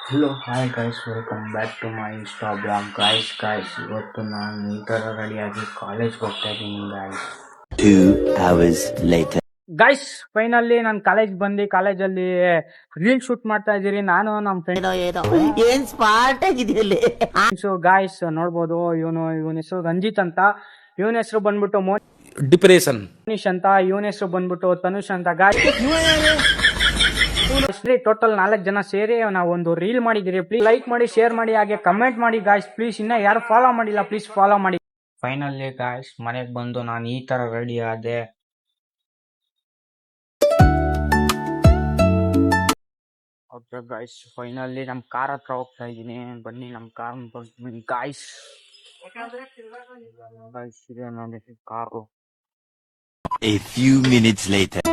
Hello hi guys, welcome back to my insta blog. Guys ಇವತ್ತು ನಾನು ಈ ಥರ ರೆಡಿಯಾಗಿ ಕಾಲೇಜ್ಗೆ ಹೋಗ್ತಾ ಇದ್ದೀನಿ guys. 2 hours later. Guys finally ನಾನು ಕಾಲೇಜಲ್ಲಿ ರೀಲ್ ಶೂಟ್ ಮಾಡ್ತಾ ಇದ್ದೀರಿ. ನಾನು ನಮ್ಮ ಫ್ರೆಂಡ್ ಏನ್ ಸ್ಮಾರ್ಟ್ ಆಗಿದೆಯಲ್ಲಿ. ಗಾಯ್ಸ್ ನೋಡ್ಬೋದು. ಇವನ ಹೆಸರು ರಂಜಿತ್ ಅಂತ, ಇವನ ಹೆಸರು ಬಂದ್ಬಿಟ್ಟು ಡಿಪ್ರೆಷನ್ ಮೋನಿಶ್ ಅಂತ, ಇವನ ಹೆಸರು ಬಂದ್ಬಿಟ್ಟು ತನುಷ್ ಅಂತ. ಗಾಯ್ಸ್ ಟೋಟಲ್ 4 ಜನ ಸೇರಿ ನಾವು ಒಂದು ರೀಲ್ ಮಾಡಿದಿರಿ. ಪ್ಲೀಸ್ ಲೈಕ್ ಮಾಡಿ, ಶೇರ್ ಮಾಡಿ, ಹಾಗೆ ಕಮೆಂಟ್ ಮಾಡಿ ಗಾಯ್ಸ್. ಪ್ಲೀಸ್ ಇನ್ನ ಯಾರು ಫಾಲೋ ಮಾಡಿಲ್ಲ ಪ್ಲೀಸ್ ಫಾಲೋ ಮಾಡಿ. ಫೈನಲಿ ಗಾಯ್ಸ್ ಮನೆಗೆ ಬಂದು ನಾನು ಈ ತರ ರೆಡಿ ಆದೆ. ಓಕೆ ಗಾಯ್ಸ್, ಫೈನಲಿ ನಮ್ಮ ಕಾರ್ ಹತ್ರ ಹೋಗ್ತಾ ಇದ್ದೀನಿ. ಬನ್ನಿ ನಮ್ಮ ಕಾರ್ ಬರ್ತೀನಿ ಗಾಯ್ಸ್. ಗಾಯ್ಸ್ ಇದೆ ನೋಡಿ car. A few minutes later.